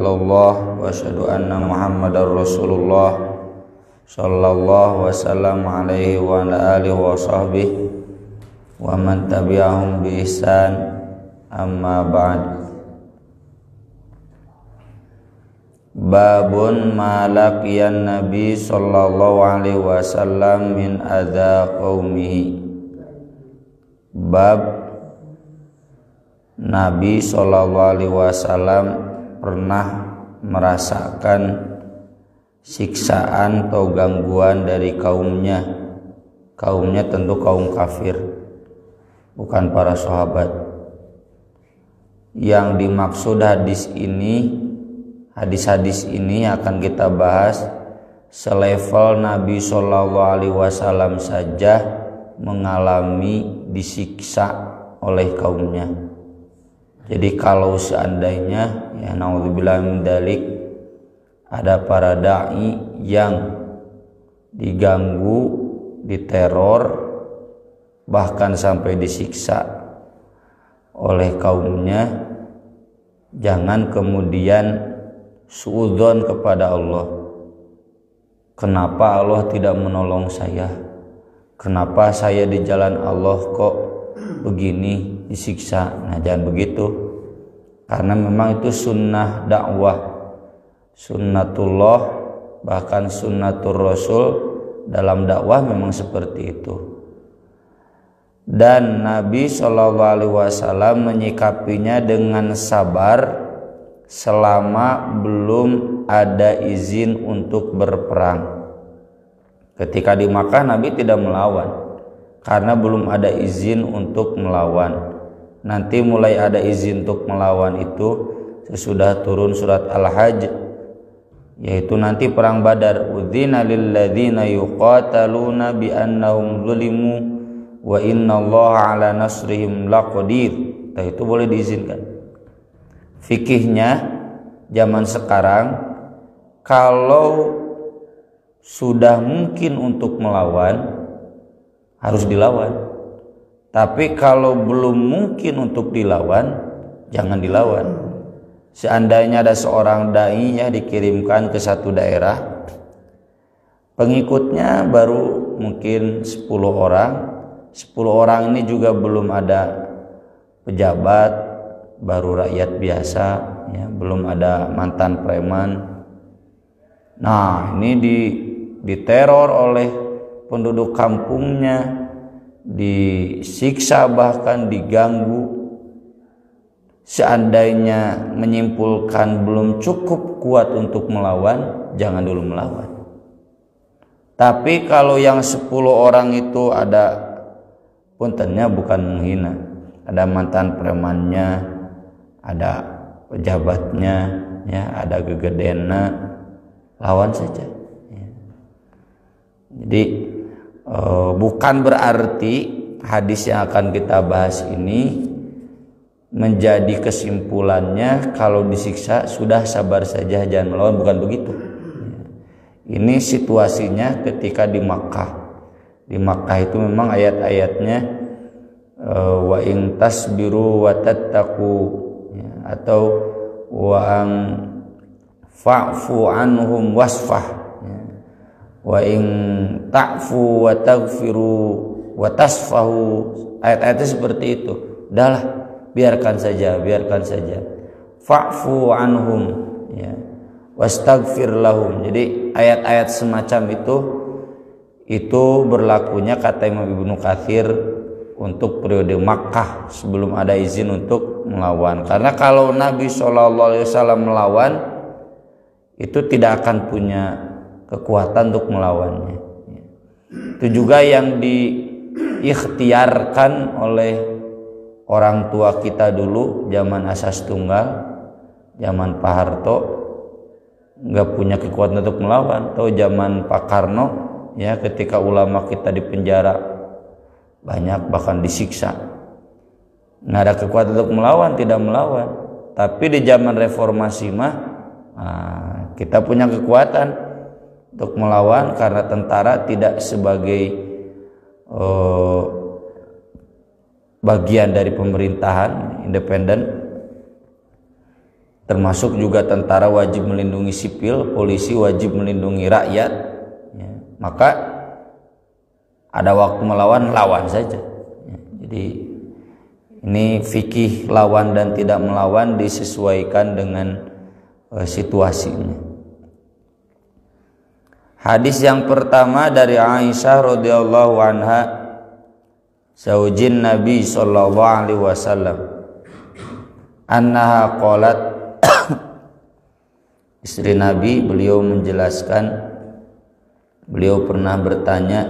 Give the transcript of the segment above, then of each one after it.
illallah wa asyhadu anna Muhammadar Rasulullah sallallahu wasallam alaihi wa ala alihi wa sahbihi wa man tabi'ahum bi ihsan, amma ba'd. Babun ma laqiyan nabi sallallahu alaihi wasallam min adza qaumihi. Bab Nabi sallallahu alaihi wasallam pernah merasakan siksaan atau gangguan dari kaumnya. Kaumnya tentu kaum kafir, bukan para sahabat. Yang dimaksud hadis-hadis ini akan kita bahas selevel Nabi sallallahu alaihi wasallam saja mengalami disiksa oleh kaumnya. Jadi kalau seandainya ya naudzubillah min dzalik ada para dai yang diganggu, diteror, bahkan sampai disiksa oleh kaumnya, jangan kemudian suudzon kepada Allah. Kenapa Allah tidak menolong saya? Kenapa saya di jalan Allah kok begini disiksa? Nah, jangan begitu, karena memang itu sunnah dakwah, sunnatullah, bahkan sunnatur rasul dalam dakwah memang seperti itu. Dan Nabi Shallallahu Alaihi Wasallam menyikapinya dengan sabar selama belum ada izin untuk berperang. Ketika di Makkah Nabi tidak melawan karena belum ada izin untuk melawan. Nanti mulai ada izin untuk melawan itu sesudah turun surat Al-Hajj, yaitu nanti perang Badar. Udzina lil ladzina yuqataluna bi annahum zulimu wa innallaha ala nasrihim laqadir. Nah, itu boleh diizinkan. Fikihnya zaman sekarang, kalau sudah mungkin untuk melawan harus dilawan. Tapi kalau belum mungkin untuk dilawan, jangan dilawan. Seandainya ada seorang dai ya dikirimkan ke satu daerah, pengikutnya baru mungkin 10 orang. 10 orang ini juga belum ada pejabat, baru rakyat biasa ya, belum ada mantan preman. Nah, ini diteror oleh penduduk kampungnya, disiksa bahkan diganggu. Seandainya menyimpulkan belum cukup kuat untuk melawan, jangan dulu melawan. Tapi kalau yang 10 orang itu ada, puntennya bukan menghina, ada mantan premannya, ada pejabatnya ya, ada gegedena, lawan saja ya. Jadi bukan berarti hadis yang akan kita bahas ini menjadi kesimpulannya kalau disiksa sudah sabar saja jangan melawan, bukan begitu. Ini situasinya ketika di Makkah. Di Makkah itu memang ayat-ayatnya wa in tasbiru wa tattaqu ya, atau wa an fa'fu anhum wasfah ya, wa in ta'fu wa taghfiru wa tasfahu. Ayat-ayatnya seperti itu. Udahlah, biarkan saja. Fa'fu anhum ya, wastaghfir lahum. Jadi ayat-ayat semacam itu berlakunya, kata Imam Ibnu Katsir, untuk periode Makkah sebelum ada izin untuk melawan. Karena kalau Nabi SAW melawan, itu tidak akan punya kekuatan untuk melawannya. Itu juga yang diikhtiarkan oleh orang tua kita dulu zaman Asas Tunggal, zaman Pak Harto, nggak punya kekuatan untuk melawan. Atau zaman Pak Karno ya, ketika ulama kita di penjara banyak, bahkan disiksa, nggak ada kekuatan untuk melawan, tidak melawan. Tapi di zaman reformasi kita punya kekuatan untuk melawan, karena tentara tidak sebagai bagian dari pemerintahan independen. termasuk juga tentara wajib melindungi sipil, polisi wajib melindungi rakyat, ya. Maka ada waktu melawan, lawan saja, ya. Jadi ini fikih lawan dan tidak melawan disesuaikan dengan situasinya. Hadis yang pertama dari Aisyah radhiyallahu anha, zaujin Nabi sallallahu alaihi wasallam, annaha qalat, istri Nabi, beliau menjelaskan, beliau pernah bertanya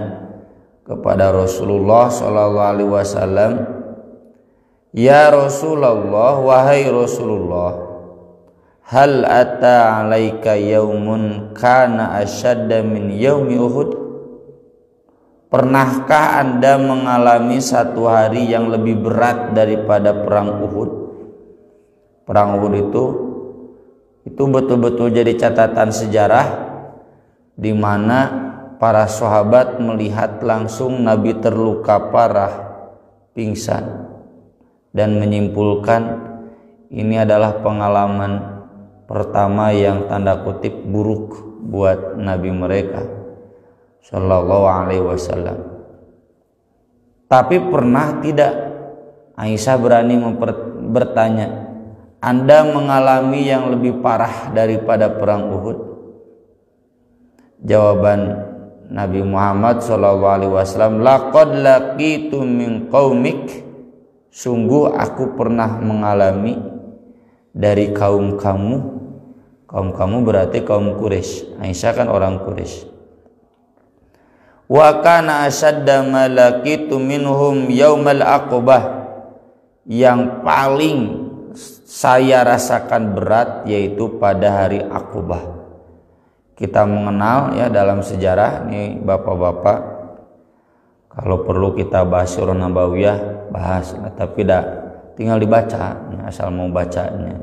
kepada Rasulullah sallallahu alaihi wasallam, ya Rasulullah, wahai Rasulullah, hal ata alaika yaumun kana asyadda min yaumi Uhud? Pernahkah Anda mengalami satu hari yang lebih berat daripada perang Uhud? Perang Uhud itu betul-betul jadi catatan sejarah, di mana para sahabat melihat langsung Nabi terluka parah, pingsan, dan menyimpulkan ini adalah pengalaman pertama yang tanda kutip buruk buat Nabi mereka sallallahu alaihi wasallam. Tapi pernah tidak Aisyah berani bertanya, Anda mengalami yang lebih parah daripada perang Uhud? Jawaban Nabi Muhammad sallallahu alaihi wasallam, laqad laqitu min qaumik, sungguh aku pernah mengalami dari kaum kamu. Kaum kamu berarti kaum Quraisy. Aisyah kan orang Quraisy. Wa kana asyadda ma laqitu minhum yaumal aqabah, yang paling saya rasakan berat yaitu pada hari Aqabah. Kita mengenal ya dalam sejarah nih bapak-bapak, kalau perlu kita bahas Sirah Nabawiyah bahas, tapi tinggal dibaca asal mau bacanya,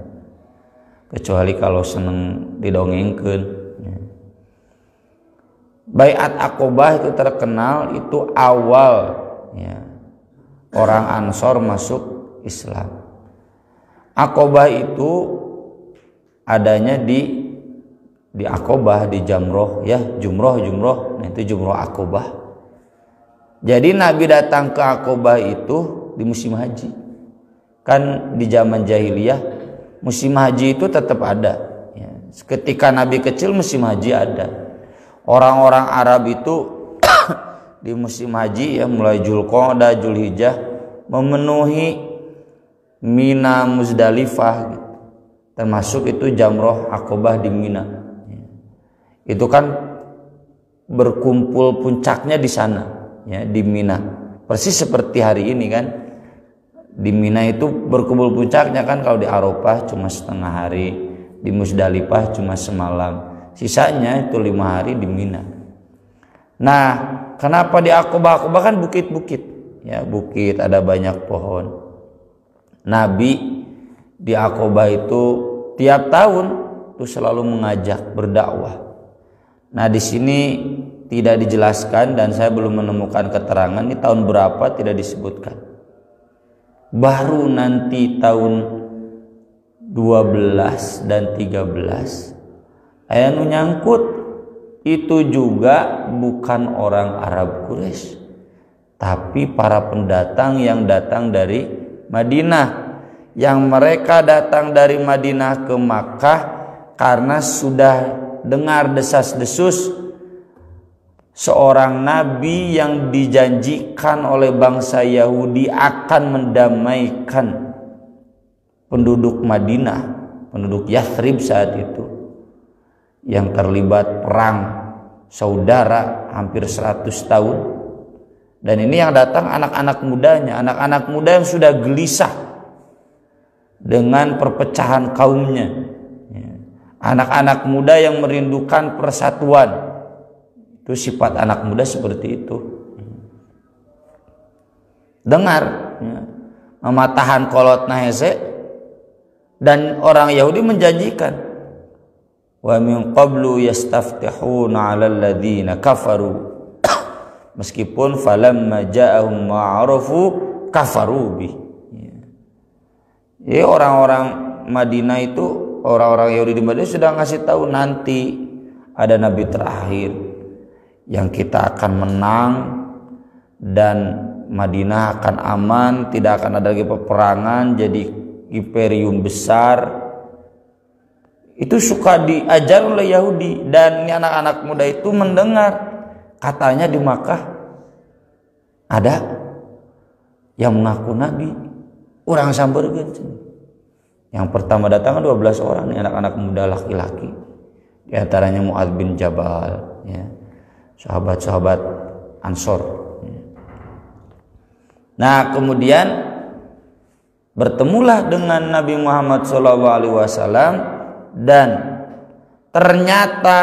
kecuali kalau seneng didongengkeun. Baiat Aqabah itu terkenal, itu awal ya, orang Ansor masuk Islam. Aqabah itu adanya di Aqabah, di Jamroh ya, Jumroh. Nah itu Jumroh Aqabah. Jadi Nabi datang ke Aqabah itu di musim haji. Kan di zaman jahiliyah musim haji itu tetap ada ya. Ketika Nabi kecil musim haji ada. Orang-orang Arab itu di musim haji ya, mulai Dzulqa'dah, Dzulhijjah, memenuhi Mina, Muzdalifah gitu. Termasuk itu Jamroh Aqabah di Mina. Itu kan berkumpul puncaknya di sana ya, di Mina. Persis seperti hari ini kan. Di Mina itu berkumpul puncaknya kan, kalau di Arafah cuma setengah hari, di Muzdalifah cuma semalam. Sisanya itu 5 hari di Mina. Nah, kenapa di Aqabah? Aqabah kan bukit-bukit ya, bukit, ada banyak pohon. Nabi di Aqabah itu tiap tahun itu selalu mengajak berdakwah. Nah, di sini tidak dijelaskan dan saya belum menemukan keterangan ini tahun berapa, tidak disebutkan. Baru nanti tahun 12 dan 13 anu nyangkut itu juga bukan orang Arab Quraisy, tapi para pendatang yang datang dari Madinah, yang mereka datang dari Madinah ke Makkah karena sudah dengar desas-desus seorang nabi yang dijanjikan oleh bangsa Yahudi akan mendamaikan penduduk Madinah, penduduk Yathrib saat itu, yang terlibat perang saudara hampir 100 tahun. Dan ini yang datang anak-anak mudanya, anak-anak muda yang sudah gelisah dengan perpecahan kaumnya, anak-anak muda yang merindukan persatuan. Itu sifat anak muda seperti itu. Dengar mematahan kolotna hese, dan orang Yahudi menjanjikan, wa min qablu yastaftihuna 'alal ladzina kafaru, meskipun falamma ja'ahum ma'arafu kafaru bi. Jadi orang-orang Madinah itu orang-orang Yahudi di Madinah sudah ngasih tahu nanti ada nabi terakhir yang kita akan menang dan Madinah akan aman, tidak akan ada lagi peperangan, jadi imperium besar. Itu suka diajar oleh Yahudi, dan ini anak-anak muda itu mendengar katanya di Makkah ada yang mengaku nabi. Orang sambergeun. Yang pertama datang 12 orang, ini anak-anak muda laki-laki. Di antaranya Mu'adz bin Jabal, ya. Sahabat-sahabat Ansor. Nah, kemudian bertemulah dengan Nabi Muhammad SAW. Dan ternyata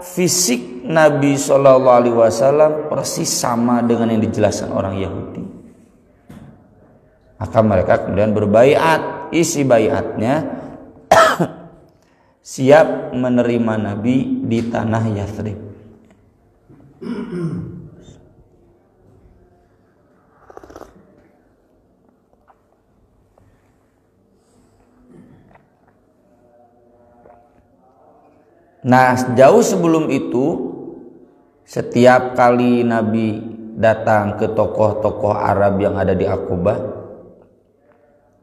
fisik Nabi SAW persis sama dengan yang dijelaskan orang Yahudi. Maka mereka kemudian berbaiat. Isi baiatnya siap menerima Nabi di tanah Yathrib. Nah, jauh sebelum itu, setiap kali Nabi datang ke tokoh-tokoh Arab yang ada di Aqabah,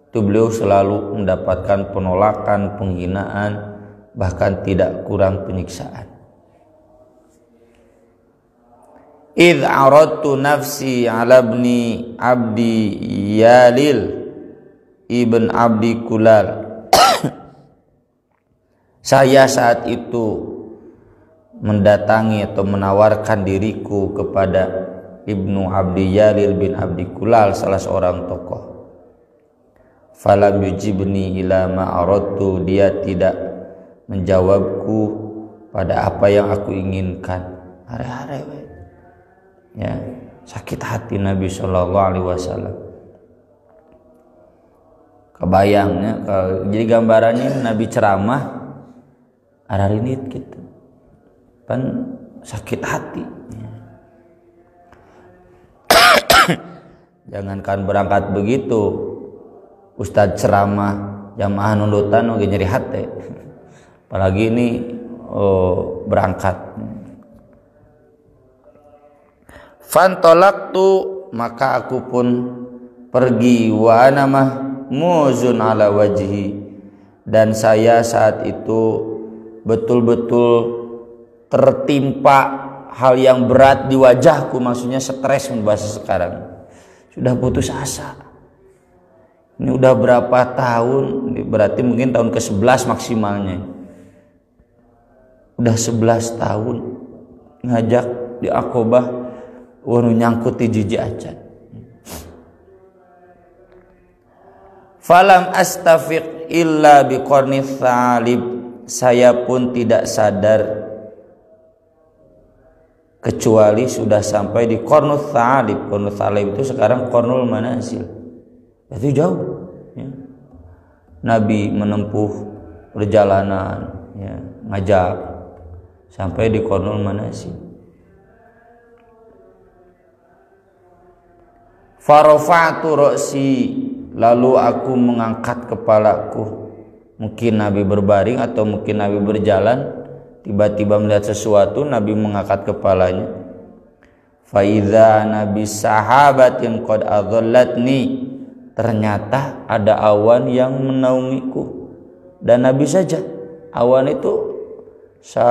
itu beliau selalu mendapatkan penolakan, penghinaan, bahkan tidak kurang penyiksaan. Idh aradtu nafsi ala ibni Abdi Yalil ibn Abdi Kulal. Saya saat itu mendatangi atau menawarkan diriku kepada Ibnu Abdi Yalil bin Abdi Kulal, salah seorang tokoh. Falam yujibni ila ma aradtu, dia tidak menjawabku pada apa yang aku inginkan. Hari-hari ya, sakit hati Nabi SAW. Kebayangnya, jadi gambarannya Nabi ceramah ararinit gitu, kan sakit hati. Jangankan berangkat begitu, Ustadz ceramah jamaah nundutan oge nyeri hati, apalagi ini berangkat. Fantolaktu, maka aku pun pergi, wa ana mahmuzun ala wajhi, dan saya saat itu betul-betul tertimpa hal yang berat di wajahku, maksudnya stres bahasa sekarang. Sudah putus asa. Ini udah berapa tahun? Berarti mungkin tahun ke-11 maksimalnya. Udah 11 tahun ngajak di Aqabah, wanu nyangkut di jiji acan. Falam astafiq illa biqarnith thalib, saya pun tidak sadar kecuali sudah sampai di Qarnul Thalib. Qarnul Thalib itu sekarang Qarnul Manazil. Itu jauh ya. Nabi menempuh perjalanan ya, ngajak sampai di Qarnul Manazil. Farafa'tu ra'si, lalu aku mengangkat kepalaku. Mungkin Nabi berbaring atau mungkin Nabi berjalan, tiba-tiba melihat sesuatu, Nabi mengangkat kepalanya. Faidza nabi sahabatin qad adhallatni, ternyata ada awan yang menaungiku. Dan Nabi saja, awan itu sa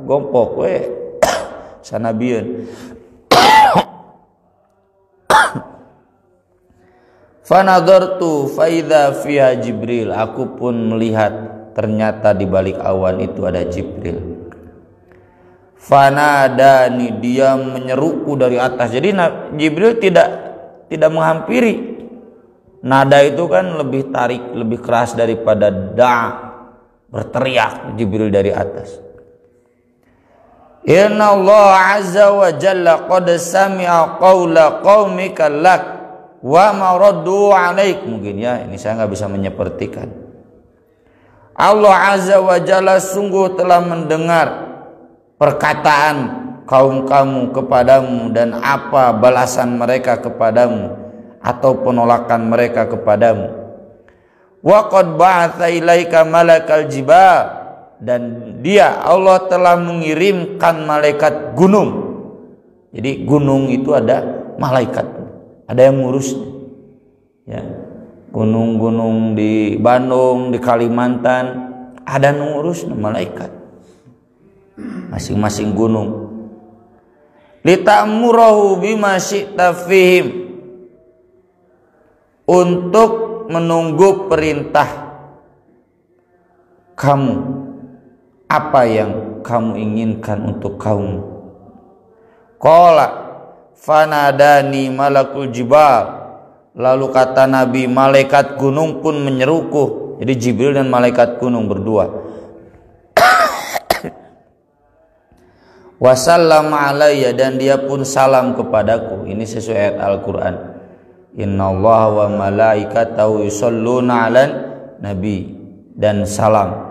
gompok we sanabieun. Fanadhartu faidza fiha Jibril, aku pun melihat ternyata di balik awan itu ada Jibril. Fanadani, dia menyeruku dari atas. Jadi Jibril tidak menghampiri. Nada itu kan lebih tarik, lebih keras daripada berteriak Jibril dari atas. Inna Allah azza wa jalla qad sami'a qawla qaumika lak wa ma raddu 'alaik. Mungkin ya, ini saya nggak bisa menyepertikan. Allah azza wa jalla sungguh telah mendengar perkataan kaum kamu kepadamu dan apa balasan mereka kepadamu atau penolakan mereka kepadamu. Wa qad ba'atsa ilaika malakal jibal, dan dia Allah telah mengirimkan malaikat gunung. Jadi gunung itu ada malaikat, ada yang ngurusnya. Ya. Gunung-gunung di Bandung, di Kalimantan ada yang ngurus malaikat. Masing-masing gunung. Litamurahu bima syi'ta fihim, untuk menunggu perintah kamu, apa yang kamu inginkan untuk kaum. Qala fanadani malakul jibal, lalu kata Nabi, malaikat gunung pun menyeruku. Jadi Jibril dan malaikat gunung berdua. Wasallama alayya, dan dia pun salam kepadaku. Ini sesuai ayat Al-Quran. Innallaha wa malaikatahu yusholluna 'alan nabi, dan salam.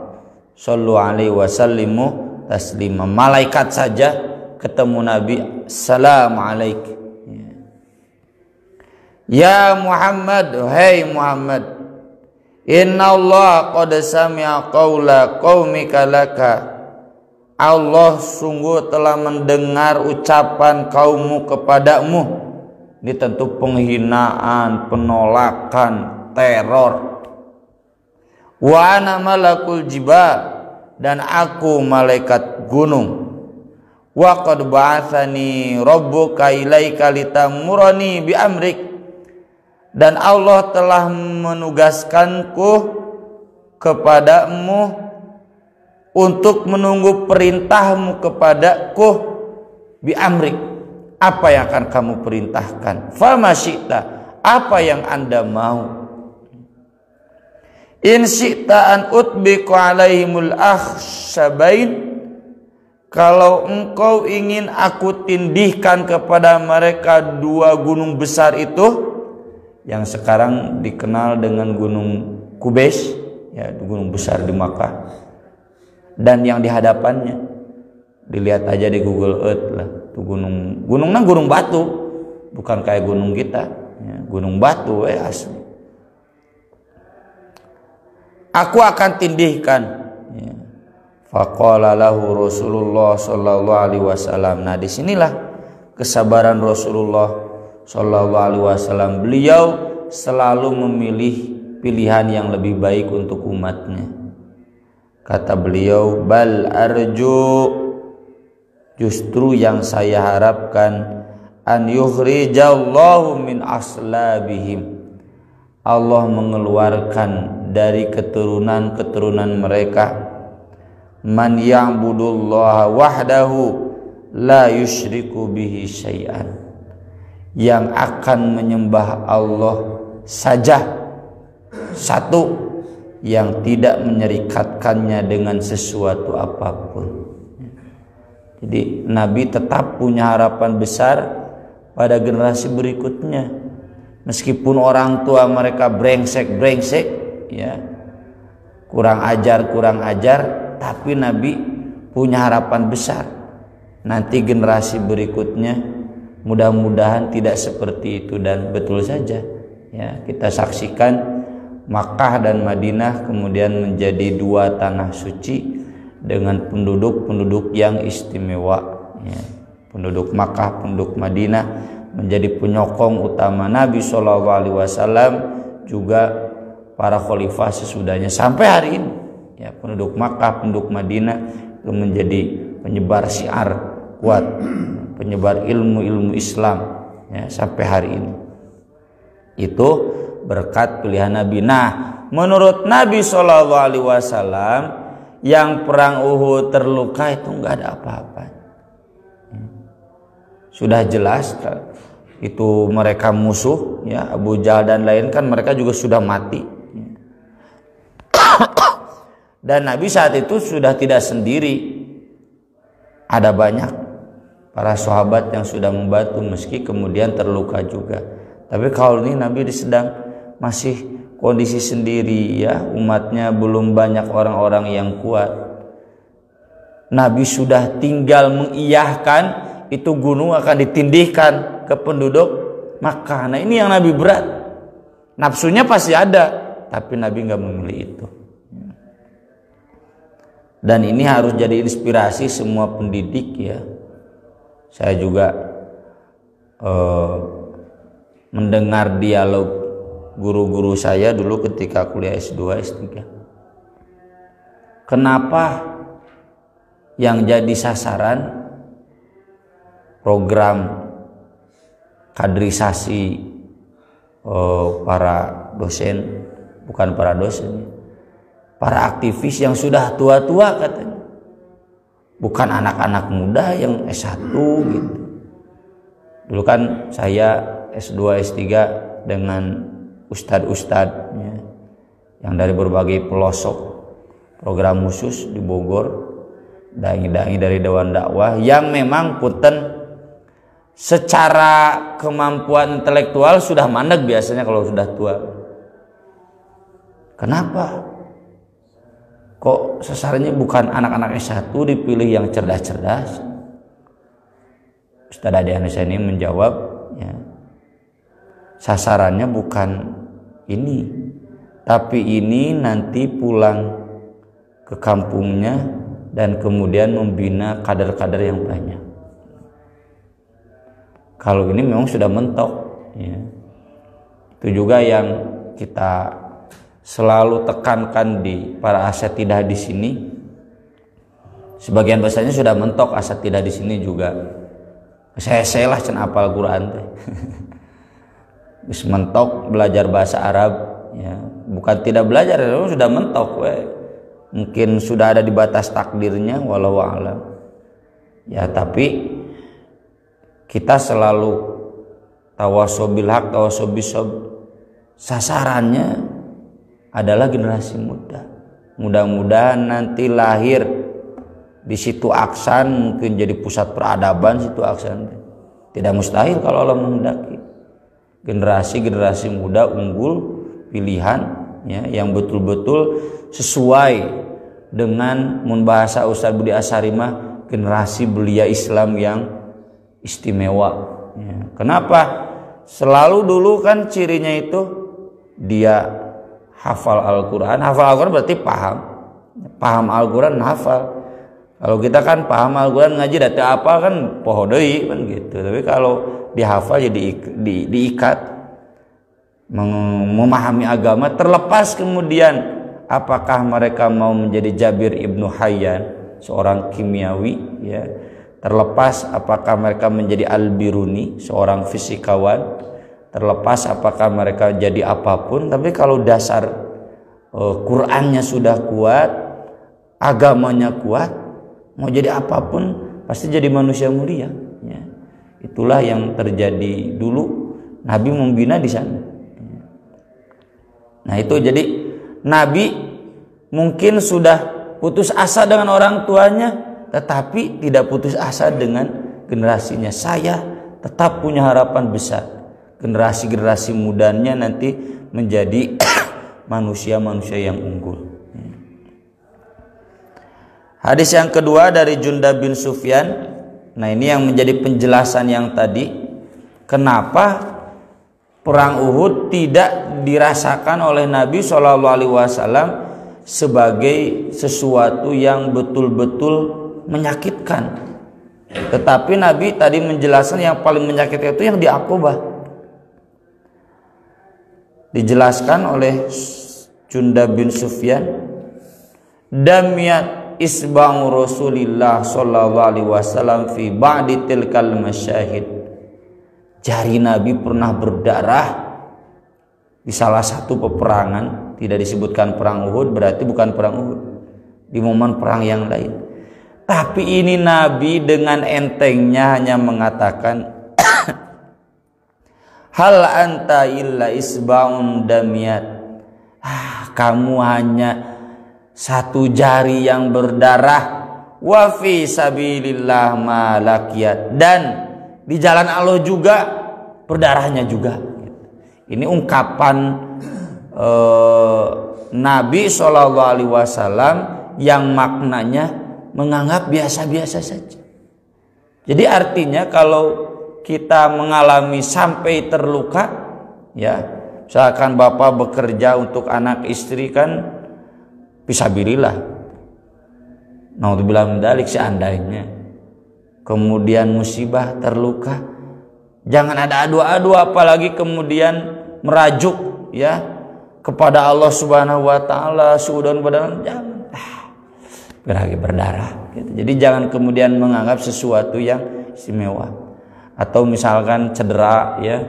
Shallu alaihi wasallimu taslima. Malaikat saja ketemu Nabi, salam alaik. Ya Muhammad, hai Muhammad, inna Allah qad sami'a qawla qaumika laka. Allah sungguh telah mendengar ucapan kaummu kepadamu. Ini tentu penghinaan, penolakan, teror. Wa ana malakul jibal, dan aku malaikat gunung. Wa qad ba'atsani rabbuka ilaika litamurani bi amrik, dan Allah telah menugaskanku kepadamu untuk menunggu perintahmu kepadaku. Bi amrik, apa yang akan kamu perintahkan. Fama syi'ta, apa yang Anda mau. In syi'ta an utbiqu alaihimul akhshabain, kalau engkau ingin aku tindihkan kepada mereka dua gunung besar itu, yang sekarang dikenal dengan Gunung Kubais, ya, gunung besar di Makkah, dan yang di hadapannya, dilihat aja di Google Earth lah, itu gunungnya gunung batu, bukan kayak gunung kita, ya, gunung batu asli. Aku akan tindihkan. Ya. Faqala lahu Rasulullah sallallahu alaihi wasallam. Nah, disinilah kesabaran Rasulullah sallallahu alaihi wasallam. Beliau selalu memilih pilihan yang lebih baik untuk umatnya. Kata beliau, bal arju, justru yang saya harapkan, an yukhrijallahu min aslabihim, Allah mengeluarkan dari keturunan-keturunan mereka, man ya'budullaha wahdahu la yusyriku bihi syai'an, yang akan menyembah Allah saja satu, yang tidak menyerikatkannya dengan sesuatu apapun. Jadi Nabi tetap punya harapan besar pada generasi berikutnya. Meskipun orang tua mereka brengsek, ya, kurang ajar, tapi Nabi punya harapan besar. Nanti generasi berikutnya mudah-mudahan tidak seperti itu, dan betul saja. Ya, kita saksikan Makkah dan Madinah kemudian menjadi dua tanah suci dengan penduduk-penduduk yang istimewa. Ya, penduduk Makkah, penduduk Madinah menjadi penyokong utama Nabi SAW, juga para khalifah sesudahnya sampai hari ini. Ya, penduduk Makkah, penduduk Madinah itu menjadi penyebar syiar kuat, penyebar ilmu-ilmu Islam, ya, sampai hari ini. Itu berkat pilihan Nabi. Nah, menurut Nabi SAW, yang perang Uhud terluka itu nggak ada apa-apa. Sudah jelas itu mereka musuh, ya, Abu Jahal dan lain, kan mereka juga sudah mati. Dan Nabi saat itu sudah tidak sendiri, ada banyak para sahabat yang sudah membantu meski kemudian terluka juga. Tapi kalau ini Nabi sedang masih kondisi sendiri, ya, umatnya belum banyak orang-orang yang kuat. Nabi sudah tinggal mengiyahkan itu gunung akan ditindihkan ke penduduk Makkah. Nah, ini yang Nabi berat. Nafsunya pasti ada, tapi Nabi nggak memilih itu. Dan ini harus jadi inspirasi semua pendidik ya. Saya juga mendengar dialog guru-guru saya dulu ketika kuliah S2, S3. Kenapa yang jadi sasaran program kaderisasi para dosen, bukan para dosen, para aktivis yang sudah tua-tua katanya, bukan anak-anak muda yang S1 gitu. Dulu kan saya S2, S3 dengan ustadz-ustadznya yang dari berbagai pelosok program khusus di Bogor, dai-dai dari Dewan Dakwah yang memang punten secara kemampuan intelektual sudah mandek biasanya kalau sudah tua. Kenapa? Kok sasarannya bukan anak-anak S1 dipilih yang cerdas-cerdas? Ustaz Ade Hanesa ini menjawab, ya, sasarannya bukan ini, tapi ini nanti pulang ke kampungnya dan kemudian membina kader-kader yang banyak. Kalau ini memang sudah mentok, ya. Itu juga yang kita selalu tekankan di para asatidah di sini. Sebagian besarnya sudah mentok asatidah di sini juga. Saya lah can apal Quran teh. Wis mentok belajar bahasa Arab, ya. Bukan tidak belajar, sudah mentok we. Mungkin sudah ada di batas takdirnya walau alam. Ya, tapi kita selalu tawasobil haq, tawasobil sob. Sasarannya adalah generasi muda. Mudah-mudahan nanti lahir di situ Aksan, mungkin jadi pusat peradaban situ Aksan. Tidak mustahil kalau Allah menghendaki. Generasi muda unggul pilihan, ya, yang betul-betul sesuai dengan mun bahasa Ustaz Budi Asarimah, generasi belia Islam yang istimewa, ya. Kenapa? Selalu dulu kan cirinya itu dia hafal Al-Quran. Hafal Al-Quran berarti paham Al-Quran, hafal. Kalau kita kan paham Al-Quran ngaji data apa kan poho deui kan gitu. Tapi kalau dihafal jadi diikat memahami agama, terlepas kemudian apakah mereka mau menjadi Jabir Ibnu Hayyan, seorang kimiawi, ya. Terlepas apakah mereka menjadi Al-Biruni, seorang fisikawan, terlepas apakah mereka jadi apapun, tapi kalau dasar Qur'annya sudah kuat, agamanya kuat, mau jadi apapun pasti jadi manusia mulia, ya. Itulah yang terjadi dulu. Nabi membina di sana. Nah, itu jadi Nabi mungkin sudah putus asa dengan orang tuanya, tetapi tidak putus asa dengan generasinya. Saya tetap punya harapan besar. Generasi mudanya nanti menjadi manusia-manusia yang unggul. Hadis yang kedua dari Jundab bin Sufyan. Nah, ini yang menjadi penjelasan yang tadi. Kenapa perang Uhud tidak dirasakan oleh Nabi SAW sebagai sesuatu yang betul-betul menyakitkan. Tetapi Nabi tadi menjelaskan yang paling menyakitkan itu yang di Aqabah. Dijelaskan oleh Jundab bin Sufyan, damiyat isba'u Rasulillah sallallahu alaihi wasallam fi ba'di tilkal masyahid. Jari Nabi pernah berdarah di salah satu peperangan, tidak disebutkan perang Uhud, berarti bukan perang Uhud, di momen perang yang lain. Tapi ini Nabi dengan entengnya hanya mengatakan hal anta illa isba'un damiyat. Kamu hanya satu jari yang berdarah, wa fi sabilillah malakiyat, dan di jalan Allah juga berdarahnya juga. Ini ungkapan Nabi SAW yang maknanya menganggap biasa-biasa saja. Jadi artinya kalau kita mengalami sampai terluka, ya, Misalkan bapak bekerja untuk anak istri kan fisabilillah. Naudzubillah min dzalik, seandainya kemudian musibah, terluka, jangan ada adu-adu, apalagi kemudian merajuk ya kepada Allah Subhanahu wa taala suudon badan, jangan berdarah gitu. Jadi jangan kemudian menganggap sesuatu yang istimewa. Atau misalkan cedera ya,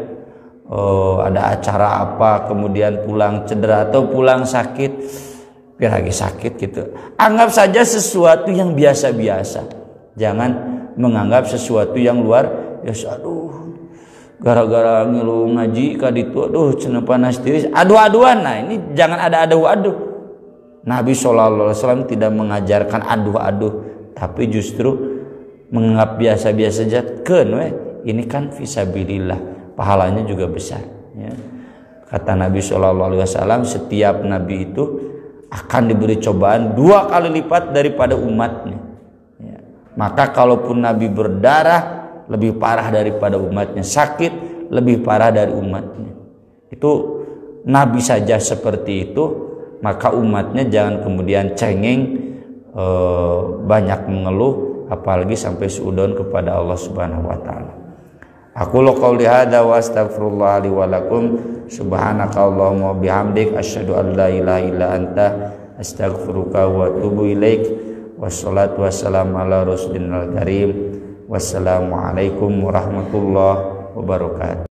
ada acara apa kemudian pulang cedera atau pulang sakit, lagi sakit gitu, anggap saja sesuatu yang biasa-biasa. Jangan menganggap sesuatu yang luar biasa. Aduh, gara-gara ngilu ngaji kaditu, aduh cenah panas tiris, adu-aduan. Nah ini jangan ada adu-adu. Nabi SAW tidak mengajarkan adu-adu, tapi justru menganggap biasa-biasa saja. Ini kan fisabilillah, pahalanya juga besar ya. Kata Nabi SAW, setiap nabi itu akan diberi cobaan 2 kali lipat daripada umatnya ya. Maka kalaupun nabi berdarah, lebih parah daripada umatnya, sakit lebih parah dari umatnya. Itu nabi saja seperti itu, maka umatnya jangan kemudian cengeng, banyak mengeluh, apalagi sampai suudon kepada Allah Subhanahu wa taala. Aku qouli hadza wa astaghfirullah li wa lakum, subhanakallahumma bihamdik, asyhadu an la ilaha illa anta, astaghfiruka wa atubu ilaik. Wassalatu wassalamu ala rasulil karim. Wassalamualaikum warahmatullahi wabarakatuh.